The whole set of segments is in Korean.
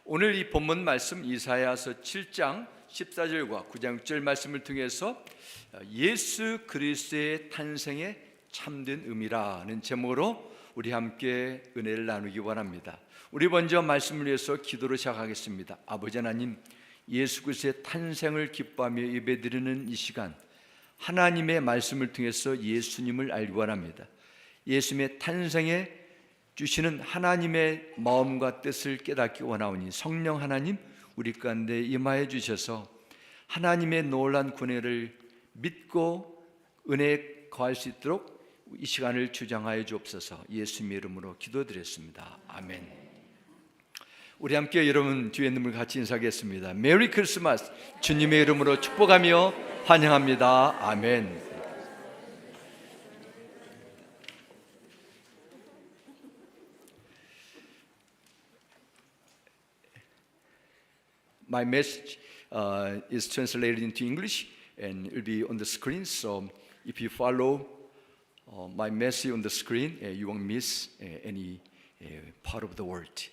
오늘 이 본문 말씀 이사야서 7장 14절과 9장 6절 말씀을 통해서 예수 그리스도의 탄생의 참된 의미라는 제목으로 우리 함께 은혜를 나누기 원합니다. 우리 먼저 말씀을 위해서 기도로 시작하겠습니다. 아버지 하나님, 예수 그리스도의 탄생을 기뻐하며 예배드리는 이 시간, 하나님의 말씀을 통해서 예수님을 알기 원합니다. 예수님의 탄생에 주시는 하나님의 마음과 뜻을 깨닫기 원하오니 성령 하나님, 우리 가운데 임하여 주셔서 하나님의 놀라운 구원을 믿고 은혜에 거할 수 있도록 이 시간을 주장하여 주옵소서. 예수님의 이름으로 기도드렸습니다. 아멘. 우리 함께 여러분 뒤에 있는 분 같이 인사하겠습니다. 메리 크리스마스. 주님의 이름으로 축복하며 환영합니다. 아멘. My message is translated into English and it will be on the screen. So if you follow my message on the screen, you won't miss any part of the word.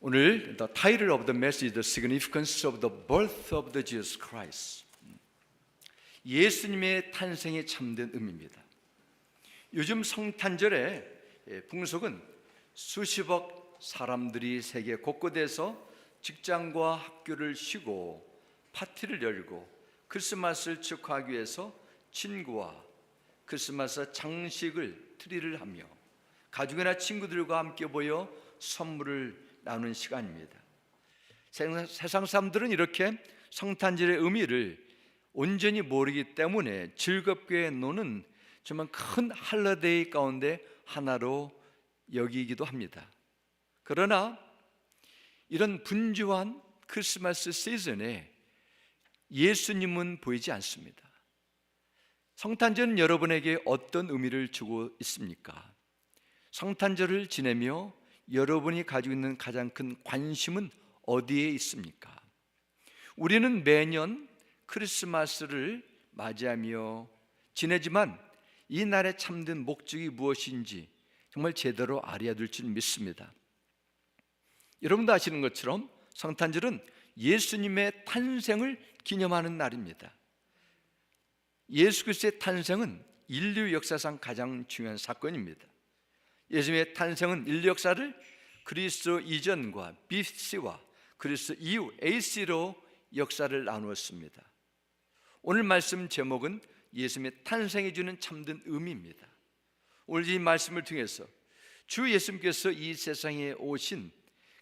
오늘 the title of the message is the significance of the birth of the Jesus Christ. 예수님의 탄생에 참된 의미입니다. 요즘 성탄절의 풍속은 수십억 사람들이 세계 곳곳에서 직장과 학교를 쉬고 파티를 열고 크리스마스를 축하하기 위해서 친구와 크리스마스 장식을 트리를 하며 가족이나 친구들과 함께 모여 선물을 나누는 시간입니다. 세상 사람들은 이렇게 성탄절의 의미를 온전히 모르기 때문에 즐겁게 노는 정말 큰 할러데이 가운데 하나로 여기기도 합니다. 그러나 이런 분주한 크리스마스 시즌에 예수님은 보이지 않습니다. 성탄절은 여러분에게 어떤 의미를 주고 있습니까? 성탄절을 지내며 여러분이 가지고 있는 가장 큰 관심은 어디에 있습니까? 우리는 매년 크리스마스를 맞이하며 지내지만 이 날의 참된 목적이 무엇인지 정말 제대로 알아야 될 줄 믿습니다. 여러분도 아시는 것처럼 성탄절은 예수님의 탄생을 기념하는 날입니다. 예수 그리스도의 탄생은 인류 역사상 가장 중요한 사건입니다. 예수님의 탄생은 인류 역사를 그리스도 이전과 BC와 그리스도 이후 AC로 역사를 나누었습니다. 오늘 말씀 제목은 예수님의 탄생해 주는 참된 의미입니다. 오늘 이 말씀을 통해서 주 예수님께서 이 세상에 오신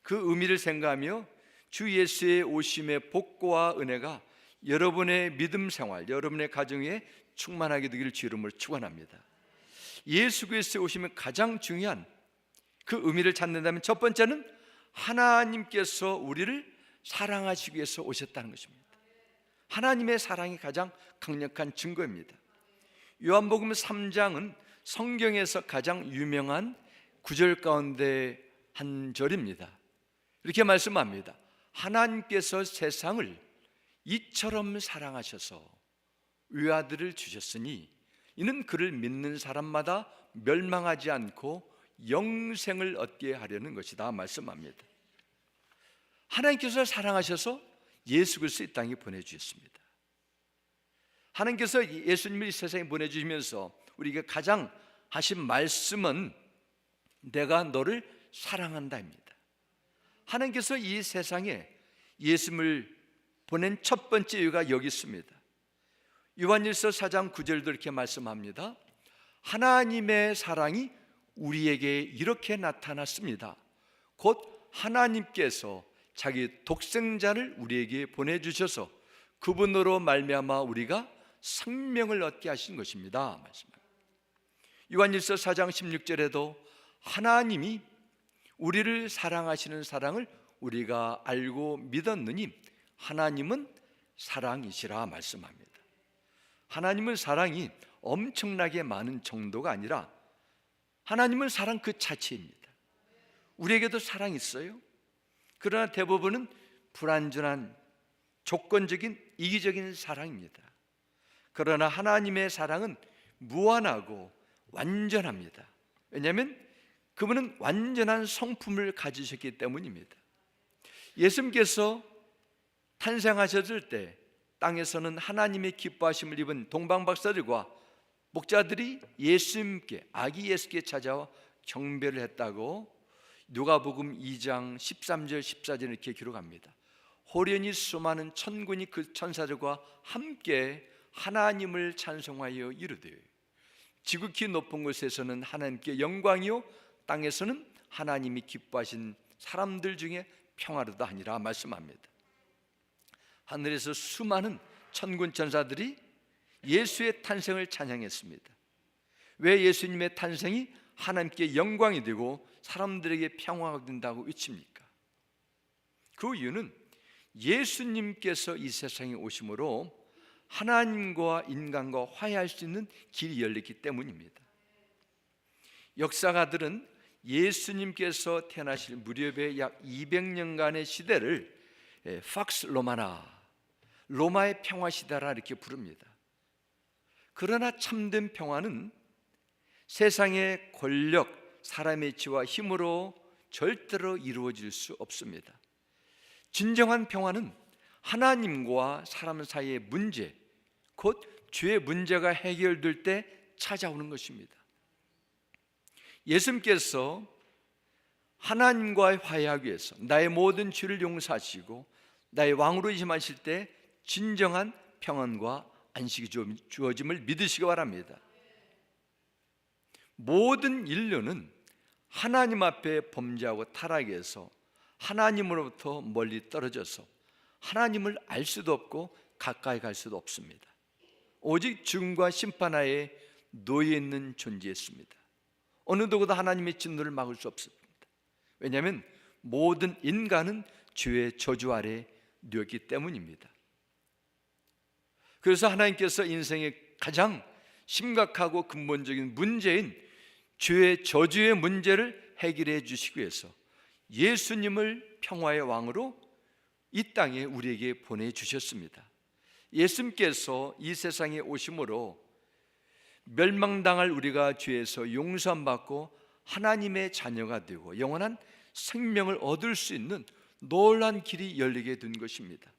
그 의미를 생각하며 주 예수의 오심의 복과 은혜가 여러분의 믿음 생활, 여러분의 가정에 충만하게 되기를 주 이름으로 축원합니다. 예수 그리스도의 오심의 가장 중요한 그 의미를 찾는다면 첫 번째는 하나님께서 우리를 사랑하시기 위해서 오셨다는 것입니다. 하나님의 사랑이 가장 강력한 증거입니다. 요한복음 3장은 성경에서 가장 유명한 구절 가운데 한 절입니다. 이렇게 말씀합니다. 하나님께서 세상을 이처럼 사랑하셔서 외아들을 주셨으니 이는 그를 믿는 사람마다 멸망하지 않고 영생을 얻게 하려는 것이다 말씀합니다. 하나님께서 사랑하셔서 예수 그리스도 이 땅에 보내주셨습니다. 하나님께서 예수님을 이 세상에 보내주시면서 우리가 가장 하신 말씀은 내가 너를 사랑한다입니다. 하나님께서 이 세상에 예수님을 보낸 첫 번째 이유가 여기 있습니다. 요한일서 4장 9절도 이렇게 말씀합니다. 하나님의 사랑이 우리에게 이렇게 나타났습니다. 곧 하나님께서 자기 독생자를 우리에게 보내주셔서 그분으로 말미암아 우리가 생명을 얻게 하신 것입니다 말씀합니다. 요한일서 4장 16절에도 하나님이 우리를 사랑하시는 사랑을 우리가 알고 믿었느니 하나님은 사랑이시라 말씀합니다. 하나님은 사랑이 엄청나게 많은 정도가 아니라 하나님은 사랑 그 자체입니다. 우리에게도 사랑이 있어요. 그러나 대부분은 불완전한 조건적인 이기적인 사랑입니다. 그러나 하나님의 사랑은 무한하고 완전합니다. 왜냐하면 그분은 완전한 성품을 가지셨기 때문입니다. 예수님께서 탄생하셨을 때 땅에서는 하나님의 기뻐하심을 입은 동방박사들과 목자들이 예수님께, 아기 예수께 찾아와 경배를 했다고 누가복음 2장 13절 14절 이렇게 기록합니다. 호련히 수많은 천군이 그 천사들과 함께 하나님을 찬송하여 이르되 지극히 높은 곳에서는 하나님께 영광이요 땅에서는 하나님이 기뻐하신 사람들 중에 평화로다 하니라 말씀합니다. 하늘에서 수많은 천군 천사들이 예수의 탄생을 찬양했습니다. 왜 예수님의 탄생이 하나님께 영광이 되고 사람들에게 평화가 된다고 외칩니까? 그 이유는 예수님께서 이 세상에 오심으로 하나님과 인간과 화해할 수 있는 길이 열렸기 때문입니다. 역사가들은 예수님께서 태어나실 무렵의 약 200년간의 시대를 팍스 로마나, 로마의 평화 시대라 이렇게 부릅니다. 그러나 참된 평화는 세상의 권력, 사람의 지와 힘으로 절대로 이루어질 수 없습니다. 진정한 평화는 하나님과 사람 사이의 문제, 곧 죄의 문제가 해결될 때 찾아오는 것입니다. 예수님께서 하나님과의 화해하기 위해서 나의 모든 죄를 용서하시고 나의 왕으로 임하실 때 진정한 평안과 안식이 주어짐을 믿으시기 바랍니다. 모든 인류는 하나님 앞에 범죄하고 타락해서 하나님으로부터 멀리 떨어져서 하나님을 알 수도 없고 가까이 갈 수도 없습니다. 오직 죽음과 심판하에 놓여 있는 존재였습니다. 어느 누구도 하나님의 진노를 막을 수 없습니다. 왜냐하면 모든 인간은 죄의 저주 아래 놓였기 때문입니다. 그래서 하나님께서 인생의 가장 심각하고 근본적인 문제인 죄의 저주의 문제를 해결해 주시기 위해서 예수님을 평화의 왕으로 이 땅에 우리에게 보내주셨습니다. 예수님께서 이 세상에 오심으로 멸망당할 우리가 죄에서 용서받고 하나님의 자녀가 되고 영원한 생명을 얻을 수 있는 놀라운 길이 열리게 된 것입니다.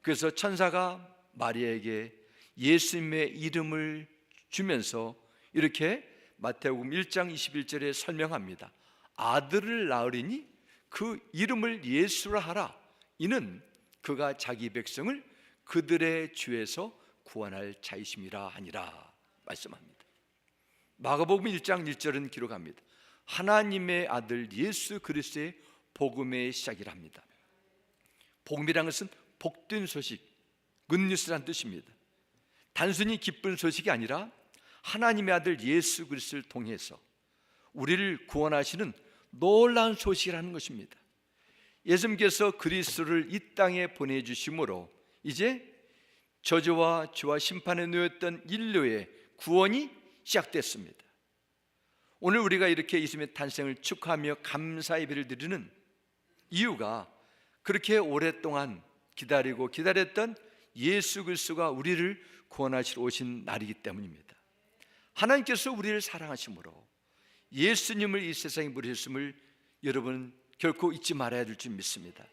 그래서 천사가 마리아에게 예수님의 이름을 주면서 이렇게 마태복음 1장 21절에 설명합니다. 아들을 낳으리니 그 이름을 예수라 하라. 이는 그가 자기 백성을 그들의 죄에서 구원할 자이심이라 하니라 말씀합니다. 마가복음 1장 1절은 기록합니다. 하나님의 아들 예수 그리스도의 복음의 시작이랍니다. 복음이란 것은 복된 소식, 굿뉴스란 뜻입니다. 단순히 기쁜 소식이 아니라 하나님의 아들 예수 그리스도를 통해서 우리를 구원하시는 놀라운 소식이라는 것입니다. 예수님께서 그리스도를 이 땅에 보내주심으로 이제 저주와 죄와 심판에 놓였던 인류의 구원이 시작됐습니다. 오늘 우리가 이렇게 예수님의 탄생을 축하하며 감사 예배를 드리는 이유가 그렇게 오랫동안 기다렸던 예수 그리스도가 우리를 구원하시러 오신 날이기 때문입니다. 하나님께서 우리를 사랑하심으로 예수님을 이 세상에 보내셨음을 여러분 결코 잊지 말아야 될 줄 믿습니다.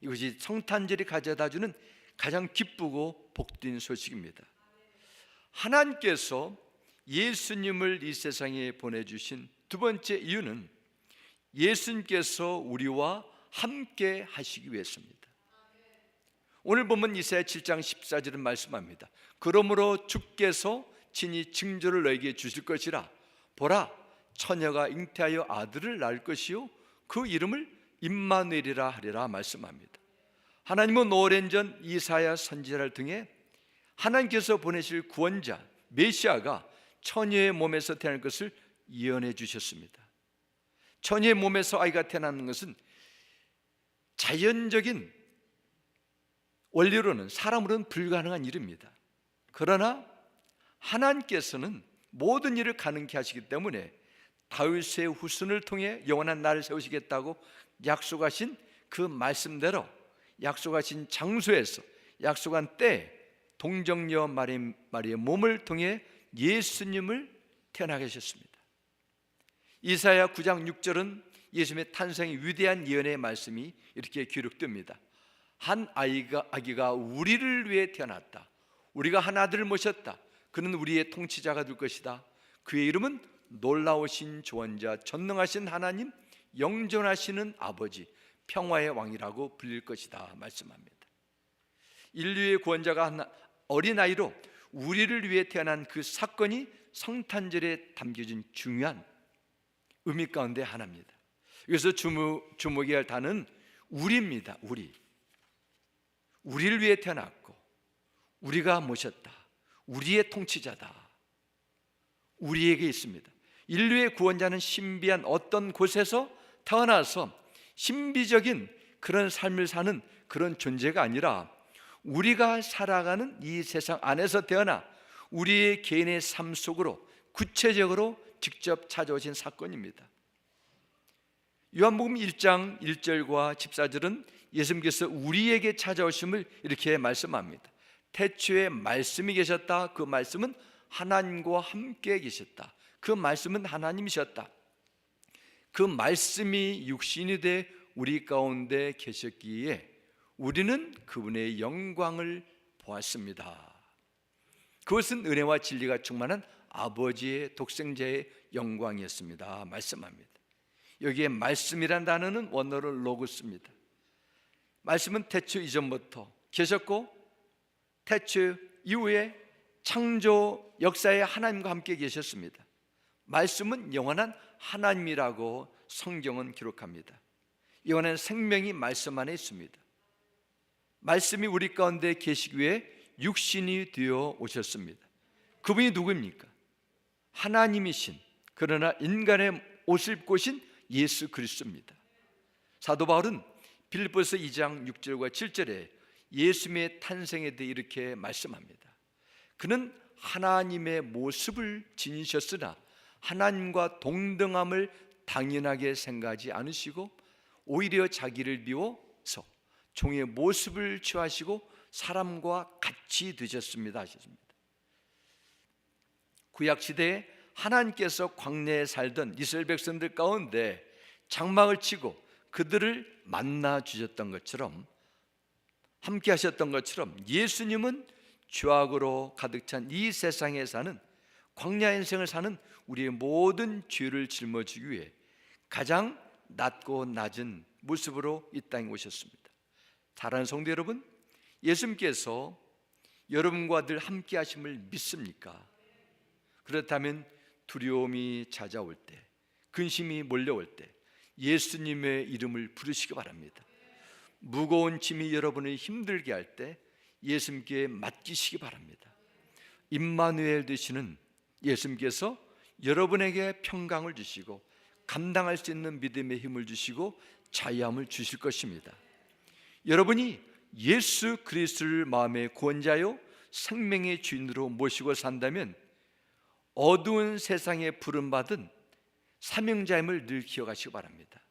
이것이 성탄절이 가져다주는 가장 기쁘고 복된 소식입니다. 하나님께서 예수님을 이 세상에 보내주신 두 번째 이유는 예수님께서 우리와 함께 하시기 위해서입니다. 오늘 보면 이사야 7장 14절은 말씀합니다. 그러므로 주께서 친히 징조를 너에게 주실 것이라. 보라, 처녀가 잉태하여 아들을 낳을 것이요 그 이름을 임마누엘이라 하리라 말씀합니다. 하나님은 오랜 전 이사야 선지자를 통해 하나님께서 보내실 구원자 메시아가 처녀의 몸에서 태어날 것을 예언해 주셨습니다. 처녀의 몸에서 아이가 태어나는 것은 자연적인 원리로는 사람으로는 불가능한 일입니다. 그러나 하나님께서는 모든 일을 가능케 하시기 때문에 다윗의 후손을 통해 영원한 나를 세우시겠다고 약속하신 그 말씀대로 약속하신 장소에서 약속한 때 동정녀 마리의 몸을 통해 예수님을 태어나게 하셨습니다. 이사야 9장 6절은 예수님의 탄생의 위대한 예언의 말씀이 이렇게 기록됩니다. 한 아기가 우리를 위해 태어났다. 우리가 한 아들을 모셨다. 그는 우리의 통치자가 될 것이다. 그의 이름은 놀라우신 조언자, 전능하신 하나님, 영존하시는 아버지, 평화의 왕이라고 불릴 것이다 말씀합니다. 인류의 구원자가 어린아이로 우리를 위해 태어난 그 사건이 성탄절에 담겨진 중요한 의미 가운데 하나입니다. 그래서 주목해야 할 단어는 우리입니다. 우리를 위해 태어났고 우리가 모셨다. 우리의 통치자다. 우리에게 있습니다. 인류의 구원자는 신비한 어떤 곳에서 태어나서 신비적인 그런 삶을 사는 그런 존재가 아니라 우리가 살아가는 이 세상 안에서 태어나 우리의 개인의 삶 속으로 구체적으로 직접 찾아오신 사건입니다. 요한복음 1장 1절과 14절은 예수님께서 우리에게 찾아오심을 이렇게 말씀합니다. 태초에 말씀이 계셨다. 그 말씀은 하나님과 함께 계셨다. 그 말씀은 하나님이셨다. 그 말씀이 육신이 돼 우리 가운데 계셨기에 우리는 그분의 영광을 보았습니다. 그것은 은혜와 진리가 충만한 아버지의 독생자의 영광이었습니다 말씀합니다. 여기에 말씀이란 단어는 원어로 로고스입니다. 말씀은 태초 이전부터 계셨고 태초 이후에 창조 역사에 하나님과 함께 계셨습니다. 말씀은 영원한 하나님이라고 성경은 기록합니다. 영원한 생명이 말씀 안에 있습니다. 말씀이 우리 가운데 계시기 위해 육신이 되어 오셨습니다. 그분이 누구입니까? 하나님이신, 그러나 인간의 옷을 입고 오신 예수 그리스도입니다. 사도 바울은 빌립보서 2장 6절과 7절에 예수님의 탄생에 대해 이렇게 말씀합니다. 그는 하나님의 모습을 지니셨으나 하나님과 동등함을 당연하게 생각하지 않으시고 오히려 자기를 비워서 종의 모습을 취하시고 사람과 같이 되셨습니다 하셨습니다. 구약시대에 하나님께서 광야에 살던 이스라엘 백성들 가운데 장막을 치고 그들을 만나 주셨던 것처럼, 함께 하셨던 것처럼 예수님은 죄악으로 가득 찬 이 세상에 사는 광야 인생을 사는 우리의 모든 죄를 짊어지기 위해 가장 낮고 낮은 모습으로 이 땅에 오셨습니다. 사랑하는 성도 여러분, 예수님께서 여러분과 늘 함께 하심을 믿습니까? 그렇다면 두려움이 찾아올 때, 근심이 몰려올 때 예수님의 이름을 부르시기 바랍니다. 무거운 짐이 여러분을 힘들게 할 때 예수님께 맡기시기 바랍니다. 임마누엘 되시는 예수님께서 여러분에게 평강을 주시고 감당할 수 있는 믿음의 힘을 주시고 자유함을 주실 것입니다. 여러분이 예수 그리스도를 마음의 구원자요 생명의 주인으로 모시고 산다면 어두운 세상에 부름받은 사명자임을 늘 기억하시기 바랍니다.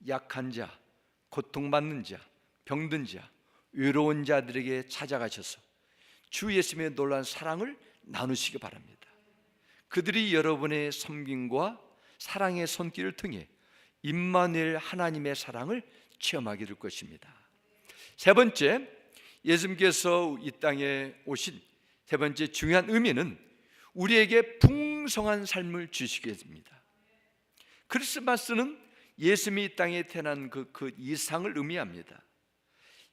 약한 자, 고통받는 자, 병든 자, 외로운 자들에게 찾아가셔서 주 예수님의 놀라운 사랑을 나누시기 바랍니다. 그들이 여러분의 섬김과 사랑의 손길을 통해 임마누엘 하나님의 사랑을 체험하게 될 것입니다. 세 번째, 예수님께서 이 땅에 오신 세 번째 중요한 의미는 우리에게 풍성한 삶을 주시게 됩니다. 크리스마스는 예수님이 이 땅에 태어난 그 이상을 의미합니다.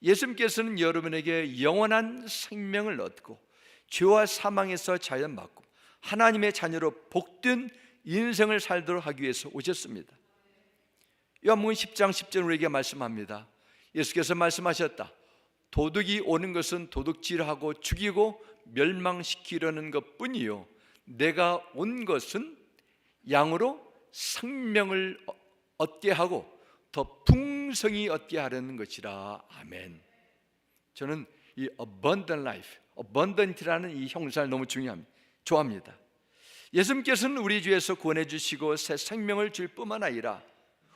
예수님께서는 여러분에게 영원한 생명을 얻고 죄와 사망에서 자유받고 하나님의 자녀로 복된 인생을 살도록 하기 위해서 오셨습니다. 요한복음 10장 10절 우리에게 말씀합니다. 예수께서 말씀하셨다. 도둑이 오는 것은 도둑질하고 죽이고 멸망시키려는 것뿐이요 내가 온 것은 양으로 생명을 얻게 하고 더 풍성히 얻게 하려는 것이라. 아멘. 저는 이 abundant life, abundant라는 이 형상을 너무 좋아합니다. 예수님께서는 우리 주에서 구원해 주시고 새 생명을 줄 뿐만 아니라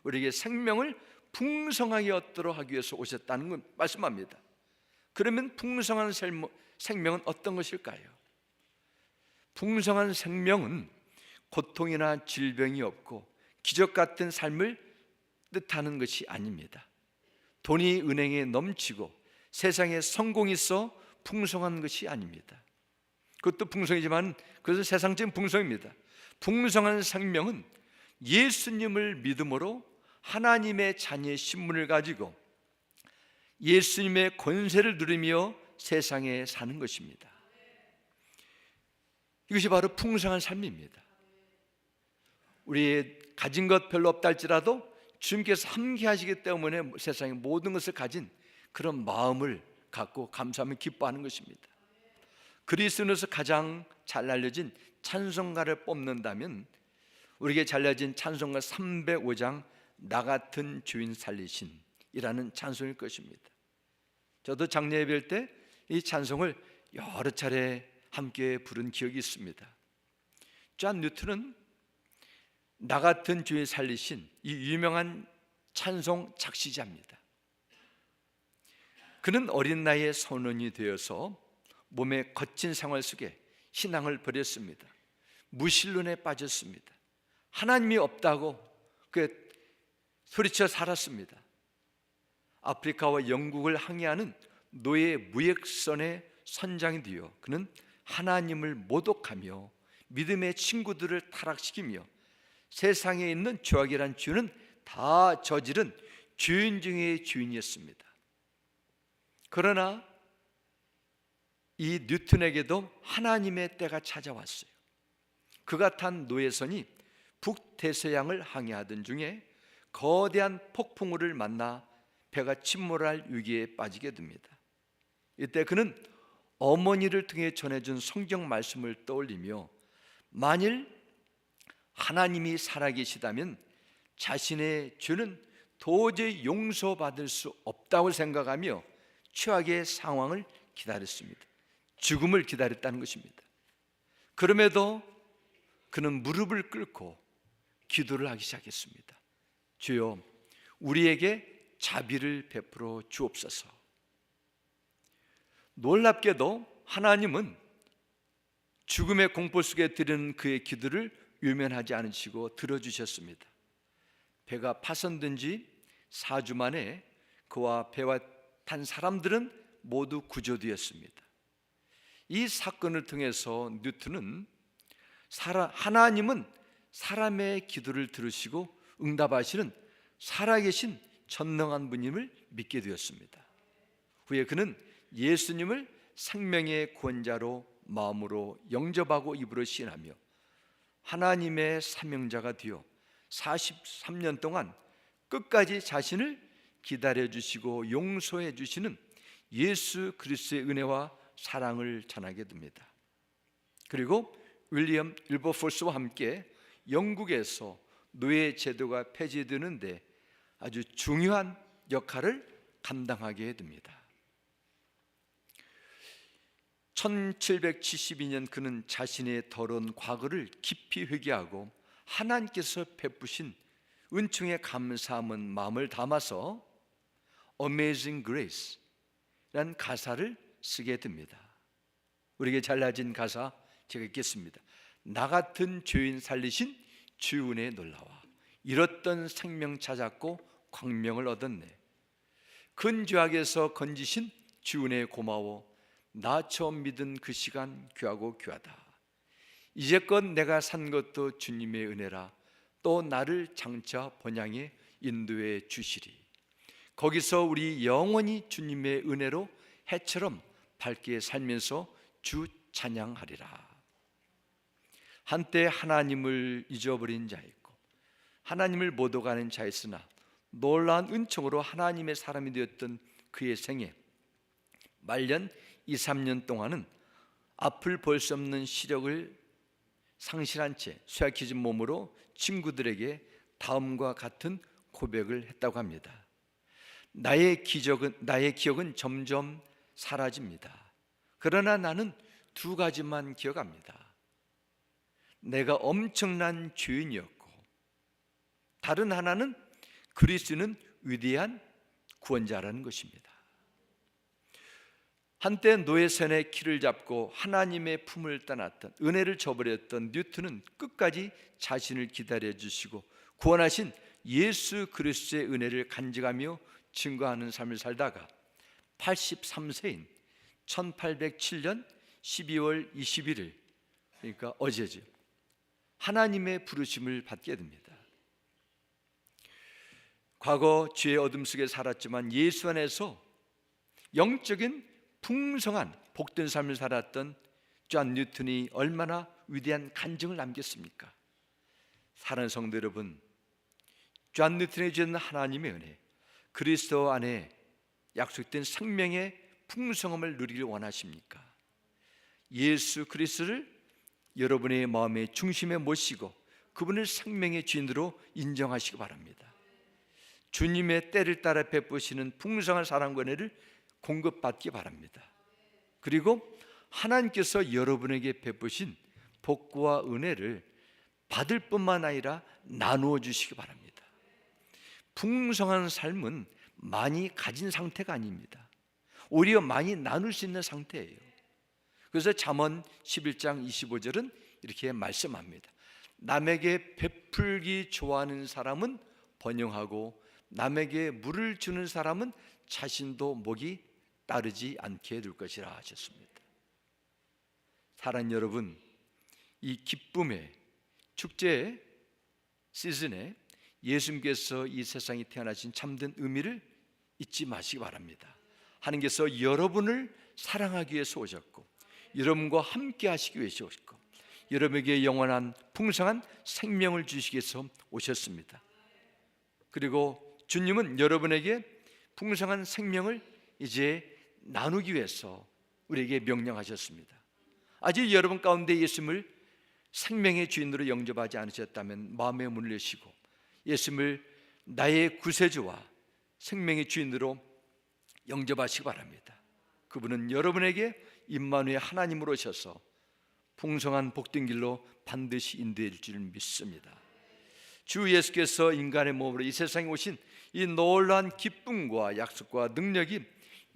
우리에게 생명을 풍성하게 얻도록 하기 위해서 오셨다는 걸 말씀합니다. 그러면 풍성한 생명은 어떤 것일까요? 풍성한 생명은 고통이나 질병이 없고 기적 같은 삶을 뜻하는 것이 아닙니다. 돈이 은행에 넘치고 세상에 성공이 있어 풍성한 것이 아닙니다. 그것도 풍성이지만 그것은 세상적인 풍성입니다. 풍성한 생명은 예수님을 믿음으로 하나님의 자녀의 신분을 가지고 예수님의 권세를 누리며 세상에 사는 것입니다. 이것이 바로 풍성한 삶입니다. 우리 가진 것 별로 없다 할지라도 주님께서 함께 하시기 때문에 세상의 모든 것을 가진 그런 마음을 갖고 감사하며 기뻐하는 것입니다. 그리스도인으로서 가장 잘 알려진 찬송가를 뽑는다면 우리에게 잘 알려진 찬송가 305장 나 같은 주인 살리신 이라는 찬송일 것입니다. 저도 장례 예배할 때 이 찬송을 여러 차례 함께 부른 기억이 있습니다. 존 뉴턴은 나 같은 주인 살리신 이 유명한 찬송 작시자입니다. 그는 어린 나이에 선원이 되어서 몸의 거친 생활 속에 신앙을 버렸습니다. 무신론에 빠졌습니다. 하나님이 없다고 소리쳐 살았습니다. 아프리카와 영국을 항해하는 노예 무역선의 선장이 되어 그는 하나님을 모독하며 믿음의 친구들을 타락시키며 세상에 있는 죄악이란 죄는 다 저지른 주인 중의 주인이었습니다. 그러나 이 뉴턴에게도 하나님의 때가 찾아왔어요. 그가 탄 노예선이 북대서양을 항해하던 중에 거대한 폭풍우를 만나 배가 침몰할 위기에 빠지게 됩니다. 이때 그는 어머니를 통해 전해준 성경 말씀을 떠올리며 만일 하나님이 살아계시다면 자신의 죄는 도저히 용서받을 수 없다고 생각하며 최악의 상황을 기다렸습니다. 죽음을 기다렸다는 것입니다. 그럼에도 그는 무릎을 꿇고 기도를 하기 시작했습니다. 주여, 우리에게 자비를 베풀어 주옵소서. 놀랍게도 하나님은 죽음의 공포 속에 드리는 그의 기도를 외면하지 않으시고 들어주셨습니다. 배가 파손된 지 4주 만에 그와 배와 탄 사람들은 모두 구조되었습니다. 이 사건을 통해서 뉴턴은 하나님은 사람의 기도를 들으시고 응답하시는 살아계신 전능한 분임을 믿게 되었습니다. 후에 그는 예수님을 생명의 구원자로 마음으로 영접하고 입으로 시인하며 하나님의 사명자가 되어 43년 동안 끝까지 자신을 기다려주시고 용서해 주시는 예수 그리스도의 은혜와 사랑을 전하게 됩니다. 그리고 윌리엄 윌버포스와 함께 영국에서 노예 제도가 폐지되는데 아주 중요한 역할을 감당하게 됩니다. 1772년 그는 자신의 더러운 과거를 깊이 회개하고 하나님께서 베푸신 은총에 감사함은 마음을 담아서 Amazing Grace 라는 가사를 쓰게 됩니다. 우리에게 잘라진 가사 제가 읽겠습니다. 나 같은 죄인 살리신 주 은혜에 놀라와 잃었던 생명 찾았고 광명을 얻었네. 큰 죄악에서 건지신 주 은혜에 고마워. 나 처음 믿은 그 시간 귀하고 귀하다. 이제껏 내가 산 것도 주님의 은혜라. 또 나를 장차 본향에 인도해 주시리. 거기서 우리 영원히 주님의 은혜로 해처럼 밝게 살면서 주 찬양하리라. 한때 하나님을 잊어버린 자 있고 하나님을 못 오가는 자 있으나 놀라운 은총으로 하나님의 사람이 되었던 그의 생애 말년 2, 3년 동안은 앞을 볼 수 없는 시력을 상실한 채 쇠약해진 몸으로 친구들에게 다음과 같은 고백을 했다고 합니다. 나의 기억은 점점 사라집니다. 그러나 나는 두 가지만 기억합니다. 내가 엄청난 죄인이었고 다른 하나는 그리스도는 위대한 구원자라는 것입니다. 한때 노예선의 키를 잡고 하나님의 품을 떠났던, 은혜를 저버렸던 뉴턴은 끝까지 자신을 기다려 주시고 구원하신 예수 그리스도의 은혜를 간직하며 증거하는 삶을 살다가 83세인 1807년 12월 21일, 그러니까 어제죠, 하나님의 부르심을 받게 됩니다. 과거 죄의 어둠 속에 살았지만 예수 안에서 영적인 풍성한 복된 삶을 살았던 존 뉴턴이 얼마나 위대한 간증을 남겼습니까? 사랑하는 성도 여러분, 존 뉴턴이 주는 하나님의 은혜, 그리스도 안에 약속된 생명의 풍성함을 누리길 원하십니까? 예수 그리스도를 여러분의 마음의 중심에 모시고 그분을 생명의 주인으로 인정하시기 바랍니다. 주님의 때를 따라 베푸시는 풍성한 사랑과 은혜를 공급받기 바랍니다. 그리고 하나님께서 여러분에게 베푸신 복과 은혜를 받을 뿐만 아니라 나누어 주시기 바랍니다. 풍성한 삶은 많이 가진 상태가 아닙니다. 오히려 많이 나눌 수 있는 상태예요. 그래서 잠언 11장 25절은 이렇게 말씀합니다. 남에게 베풀기 좋아하는 사람은 번영하고 남에게 물을 주는 사람은 자신도 목이 따르지 않게 될 것이라 하셨습니다. 사랑하는 여러분, 이 기쁨의 축제 시즌에 예수님께서 이 세상에 태어나신 참된 의미를 잊지 마시기 바랍니다. 하나님께서 여러분을 사랑하기 위해서 오셨고 여러분과 함께 하시기 위해서 오셨고 여러분에게 영원한 풍성한 생명을 주시기 위해서 오셨습니다. 그리고 주님은 여러분에게 풍성한 생명을 이제 나누기 위해서 우리에게 명령하셨습니다. 아직 여러분 가운데 예수님을 생명의 주인으로 영접하지 않으셨다면 마음의 문을 여시고 예수님을 나의 구세주와 생명의 주인으로 영접하시기 바랍니다. 그분은 여러분에게 임마누엘 하나님으로 오셔서 풍성한 복된 길로 반드시 인도해 줄 줄 믿습니다. 주 예수께서 인간의 몸으로 이 세상에 오신 이 놀라운 기쁨과 약속과 능력이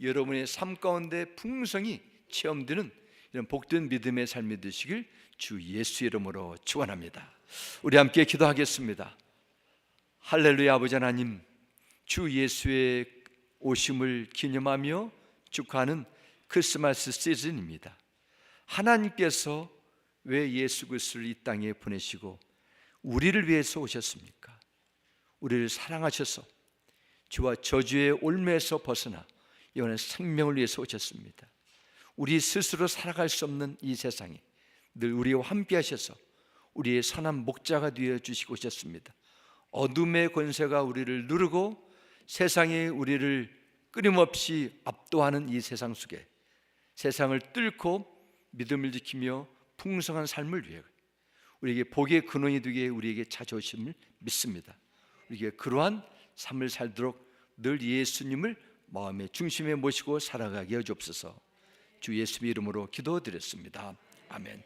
여러분의 삶 가운데 풍성히 체험되는 이런 복된 믿음의 삶이 되시길 주 예수 이름으로 축원합니다. 우리 함께 기도하겠습니다. 할렐루야. 아버지 하나님, 주 예수의 오심을 기념하며 축하하는 크리스마스 시즌입니다. 하나님께서 왜 예수 그리스도를 이 땅에 보내시고 우리를 위해서 오셨습니까? 우리를 사랑하셔서 죄와 저주의 올무에서 벗어나 영원한 생명을 위해서 오셨습니다. 우리 스스로 살아갈 수 없는 이 세상에 늘 우리와 함께 하셔서 우리의 선한 목자가 되어 주시고 오셨습니다. 어둠의 권세가 우리를 누르고 세상이 우리를 끊임없이 압도하는 이 세상 속에 세상을 뚫고 믿음을 지키며 풍성한 삶을 위해 우리에게 복의 근원이 되게 우리에게 찾아오심을 믿습니다. 우리에게 그러한 삶을 살도록 늘 예수님을 마음의 중심에 모시고 살아가게 해주옵소서. 주 예수의 이름으로 기도드렸습니다. 아멘.